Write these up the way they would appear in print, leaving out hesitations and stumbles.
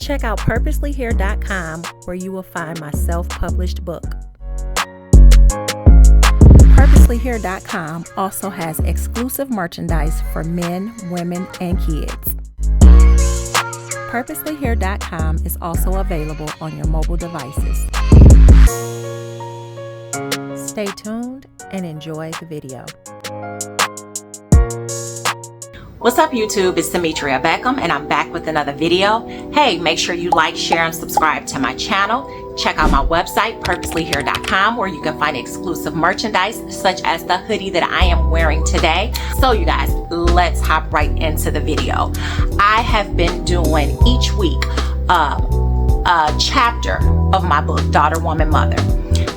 Check out purposelyhere.com where you will find my self-published book. Purposelyhere.com also has exclusive merchandise for men, women, and kids. Purposelyhere.com is also available on your mobile devices. Stay tuned and enjoy the video. What's up, YouTube? It's Sametria Beckem, and I'm back with another video. Hey, make sure you like, share, and subscribe to my channel. Check out my website, purposelyhere.com, where you can find exclusive merchandise, such as the hoodie that I am wearing today. So you guys, let's hop right into the video. I have been doing each week a chapter of my book, Daughter, Woman, Mother.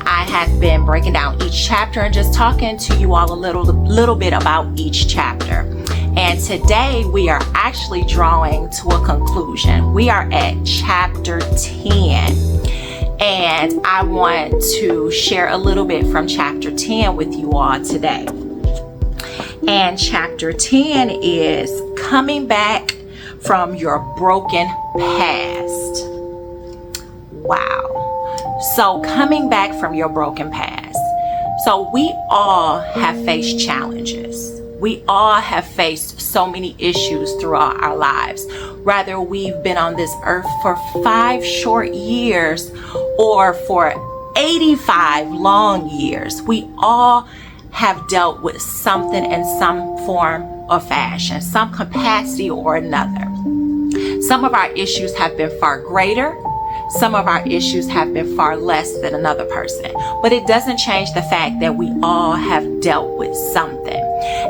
I have been breaking down each chapter and just talking to you all a little bit about each chapter. And today we are actually drawing to a conclusion. We are at chapter 10. And I want to share a little bit from chapter 10 with you all today. And chapter 10 is coming back from your broken past. Wow. So coming back from your broken past. So we all have faced challenges. We all have faced so many issues throughout our lives. Whether we've been on this earth for 5 short years or for 85 long years, we all have dealt with something in some form or fashion, some capacity or another. Some of our issues have been far greater. Some of our issues have been far less than another person, but it doesn't change the fact that we all have dealt with something.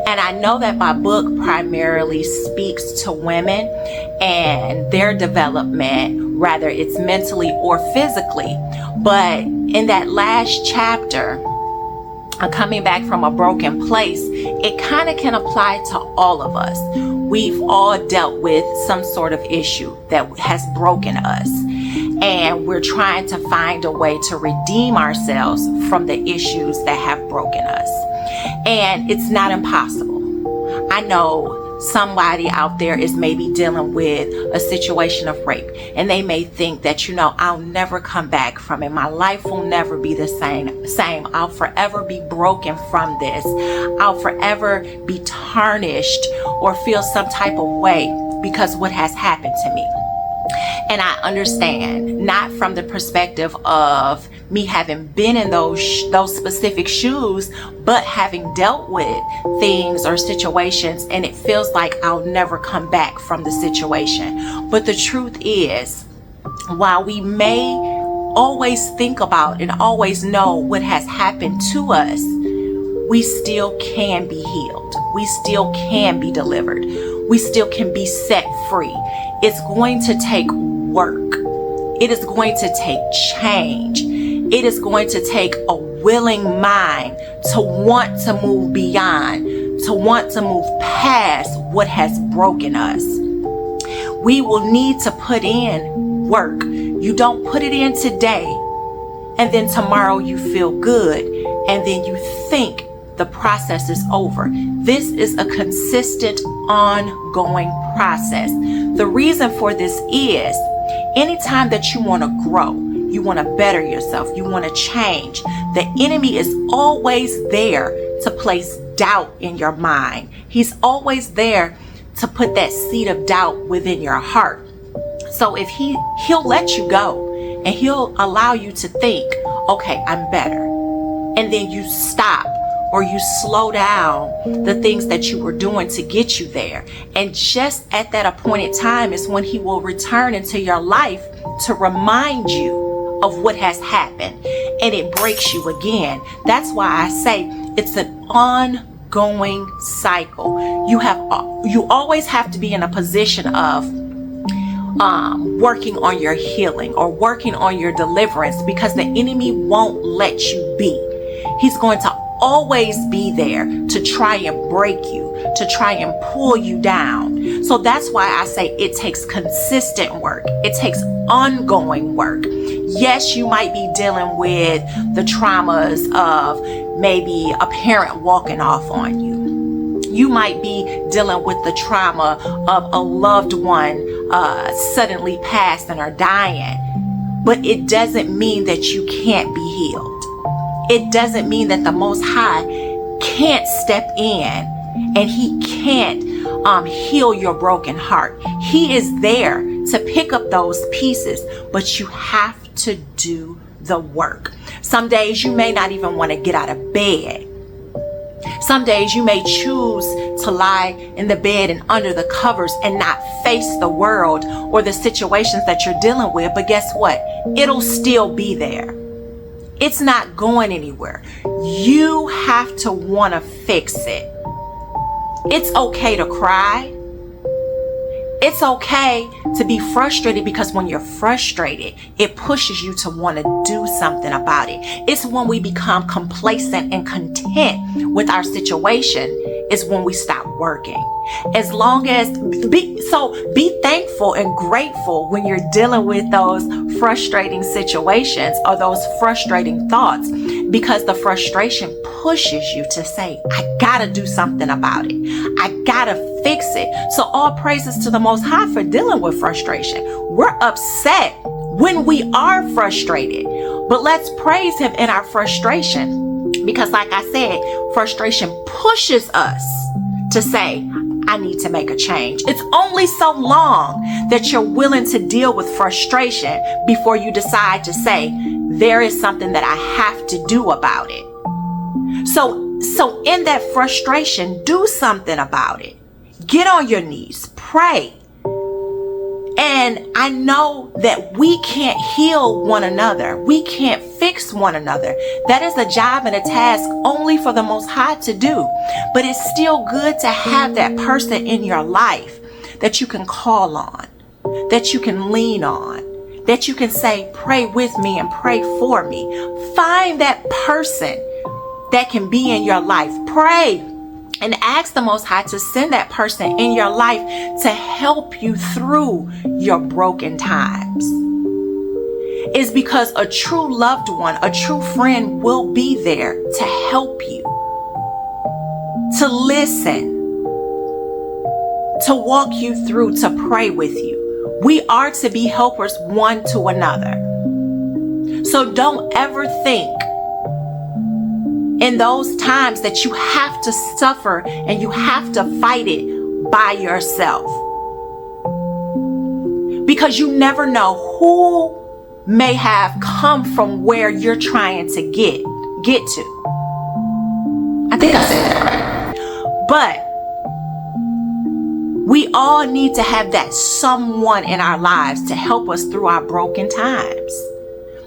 And I know that my book primarily speaks to women and their development, whether it's mentally or physically. But in that last chapter, coming back from a broken place, it kind of can apply to all of us. We've all dealt with some sort of issue that has broken us. And we're trying to find a way to redeem ourselves from the issues that have broken us. And it's not impossible. I know somebody out there is maybe dealing with a situation of rape, and they may think that, I'll never come back from it. My life will never be the same. I'll forever be broken from this. I'll forever be tarnished or feel some type of way because what has happened to me. And I understand, not from the perspective of me having been in those specific shoes, but having dealt with things or situations, and it feels like I'll never come back from the situation. But the truth is, while we may always think about and always know what has happened to us, we still can be healed. We still can be delivered. We still can be set free. It's going to take work. It is going to take change. It is going to take a willing mind to want to move beyond, to want to move past what has broken us. We will need to put in work. You don't put it in today and then tomorrow you feel good and then you think the process is over. This is a consistent, ongoing process. The reason for this is anytime that you want to grow, you want to better yourself, you want to change, the enemy is always there to place doubt in your mind. He's always there to put that seed of doubt within your heart. So if he'll let you go and he'll allow you to think, okay, I'm better. And then you stop or you slow down the things that you were doing to get you there. And just at that appointed time is when he will return into your life to remind you of what has happened. And it breaks you again. That's why I say it's an ongoing cycle. You always have to be in a position of working on your healing or working on your deliverance, because the enemy won't let you be. He's going to always be there to try and break you, to try and pull you down. So that's why I say it takes consistent work. It takes ongoing work. Yes, you might be dealing with the traumas of maybe a parent walking off on you. You might be dealing with the trauma of a loved one suddenly passed and are dying. But it doesn't mean that you can't be healed. It doesn't mean that the Most High can't step in and he can't heal your broken heart. He is there to pick up those pieces, but you have to do the work. Some days you may not even want to get out of bed. Some days you may choose to lie in the bed and under the covers and not face the world or the situations that you're dealing with. But guess what? It'll still be there. It's not going anywhere. You have to want to fix it. It's okay to cry. It's okay to be frustrated, because when you're frustrated, it pushes you to want to do something about it. It's when we become complacent and content with our situation is when we stop working. As long as be thankful and grateful when you're dealing with those frustrating situations or those frustrating thoughts, because the frustration pushes you to say, I gotta do something about it. I gotta fix it. So all praises to the Most High for dealing with frustration. We're upset when we are frustrated, but let's praise him in our frustration, because like I said, frustration pushes us to say, I need to make a change. It's only so long that you're willing to deal with frustration before you decide to say, there is something that I have to do about it. So in that frustration, do something about it. Get on your knees, pray. And I know that we can't heal one another. We can't fix one another. That is a job and a task only for the Most High to do. But it's still good to have that person in your life that you can call on, that you can lean on, that you can say, pray with me and pray for me. Find that person that can be in your life. Pray and ask the Most High to send that person in your life to help you through your broken times. It's because a true loved one, a true friend will be there to help you, to listen, to walk you through, to pray with you. We are to be helpers one to another. So don't ever think in those times that you have to suffer and you have to fight it by yourself, because you never know who may have come from where you're trying to get to. I think I said that right. But we all need to have that someone in our lives to help us through our broken times.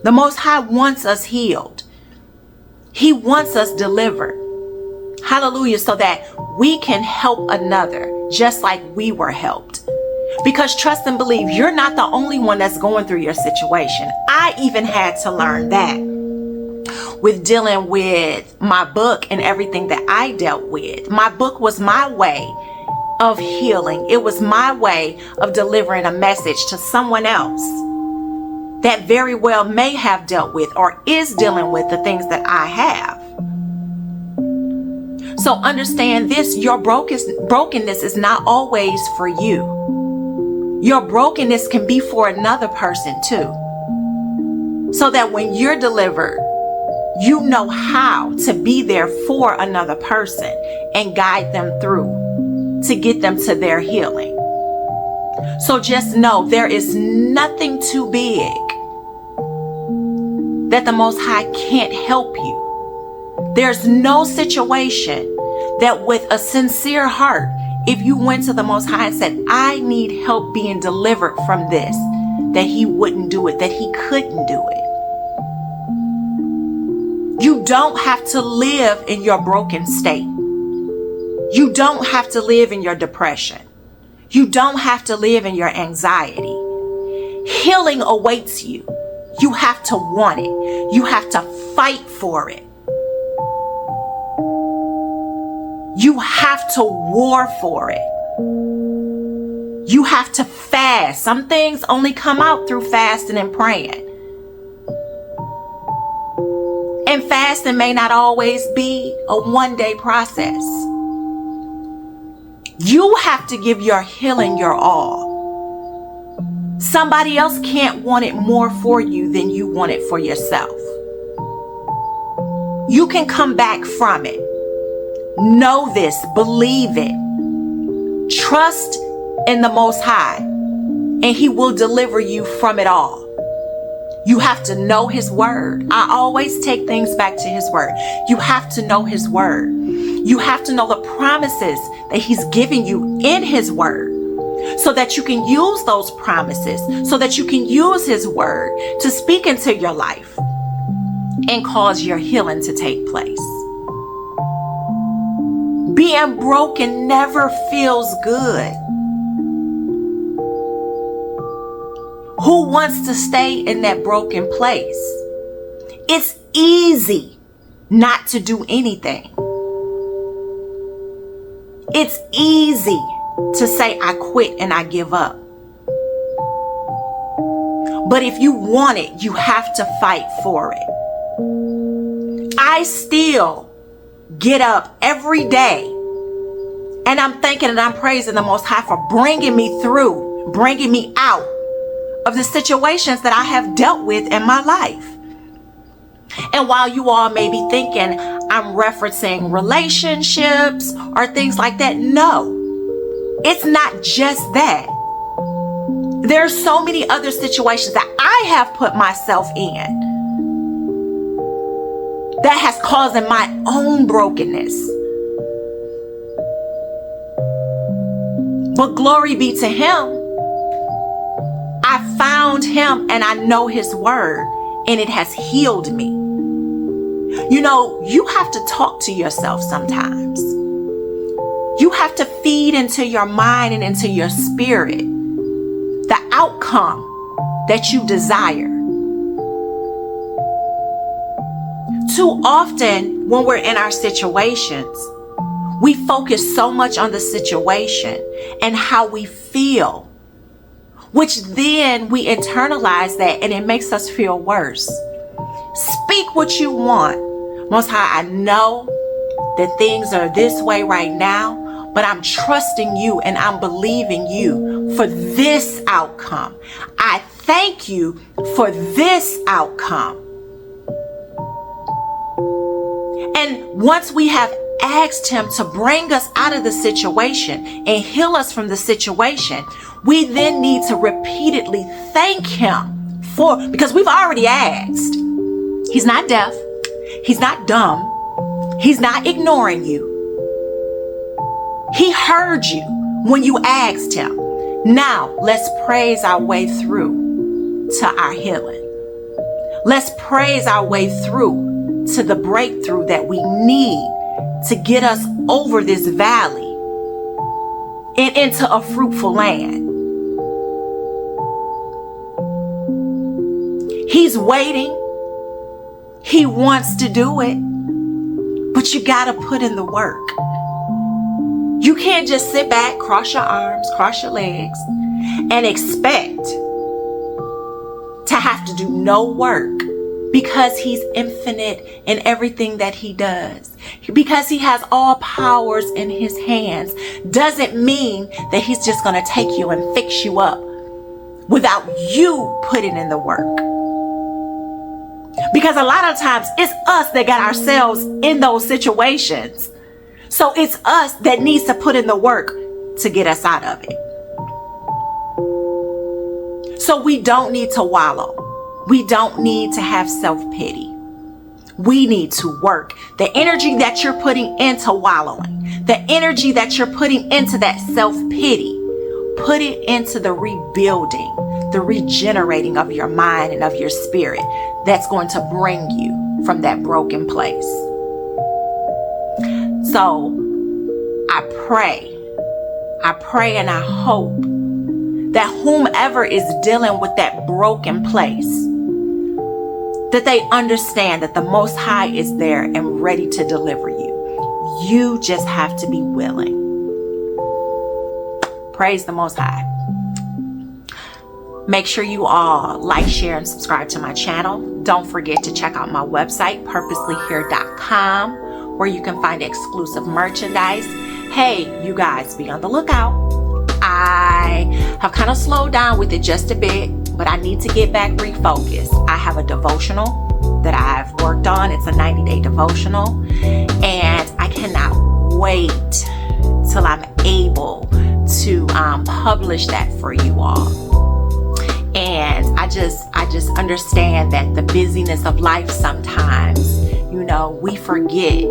The Most High wants us healed. He wants us delivered. Hallelujah. So that we can help another just like we were helped. Because trust and believe, you're not the only one that's going through your situation. I even had to learn that with dealing with my book and everything that I dealt with. My book was my way of healing. It was my way of delivering a message to someone else that very well may have dealt with or is dealing with the things that I have. So understand this, your brokenness is not always for you. Your brokenness can be for another person too. So that when you're delivered, you know how to be there for another person and guide them through to get them to their healing. So just know there is nothing too big that the Most High can't help you. There's no situation that with a sincere heart, if you went to the Most High and said, I need help being delivered from this, that he wouldn't do it, that he couldn't do it. You don't have to live in your broken state. You don't have to live in your depression. You don't have to live in your anxiety. Healing awaits you. You have to want it. You have to fight for it. You have to war for it. You have to fast. Some things only come out through fasting and praying. And fasting may not always be a one-day process. You have to give your healing your all. Somebody else can't want it more for you than you want it for yourself. You can come back from it. Know this, believe it. Trust in the Most High, and He will deliver you from it all. You have to know His word. I always take things back to His word. You have to know His word. You have to know the promises that He's giving you in His word, so that you can use those promises, so that you can use His word to speak into your life and cause your healing to take place. Being broken never feels good. Who wants to stay in that broken place? It's easy not to do anything. It's easy to say, I quit and I give up. But if you want it, you have to fight for it. I still get up every day and I'm thanking and I'm praising the Most High for bringing me through, bringing me out of the situations that I have dealt with in my life. And while you all may be thinking I'm referencing relationships or things like that, no, it's not just that. There's so many other situations that I have put myself in that has caused my own brokenness. But glory be to Him. I found Him and I know His word, and it has healed me. You know, you have to talk to yourself sometimes. You have to feed into your mind and into your spirit the outcome that you desire. Too often when we're in our situations, we focus so much on the situation and how we feel, which then we internalize that and it makes us feel worse. Speak what you want. Most High, I know that things are this way right now, but I'm trusting you and I'm believing you for this outcome. I thank you for this outcome. And once we have asked Him to bring us out of the situation and heal us from the situation, we then need to repeatedly thank Him because we've already asked. He's not deaf. He's not dumb. He's not ignoring you. He heard you when you asked Him. Now let's praise our way through to our healing. Let's praise our way through to the breakthrough that we need to get us over this valley and into a fruitful land. He's waiting. He wants to do it, but you got to put in the work. You can't just sit back, cross your arms, cross your legs, and expect to have to do no work, because He's infinite in everything that He does. Because He has all powers in His hands doesn't mean that He's just going to take you and fix you up without you putting in the work. Because a lot of times it's us that got ourselves in those situations. So it's us that needs to put in the work to get us out of it. So we don't need to wallow. We don't need to have self-pity. We need to work. The energy that you're putting into wallowing, the energy that you're putting into that self-pity, put it into the rebuilding, the regenerating of your mind and of your spirit. That's going to bring you from that broken place. So I pray and I hope that whomever is dealing with that broken place, that they understand that the Most High is there and ready to deliver you. You just have to be willing. Praise the Most High. Make sure you all like, share, and subscribe to my channel. Don't forget to check out my website, purposelyhere.com, where you can find exclusive merchandise. Hey, you guys, be on the lookout. I have kind of slowed down with it just a bit, but I need to get back refocused. I have a devotional that I've worked on. It's a 90-day devotional, and I cannot wait till I'm able to publish that for you all. And I just understand that the busyness of life sometimes, we forget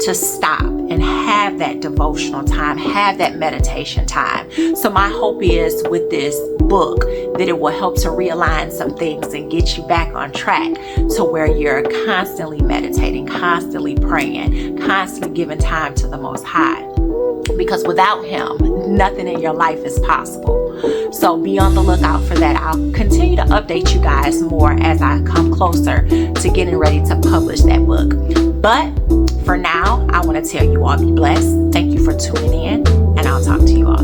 to stop and have that devotional time, have that meditation time. So my hope is with this book that it will help to realign some things and get you back on track to where you're constantly meditating, constantly praying, constantly giving time to the Most High. Because without Him, nothing in your life is possible. So be on the lookout for that. I'll continue to update you guys more as I come closer to getting ready to publish that book. But for now, I want to tell you all be blessed. Thank you for tuning in, and I'll talk to you all.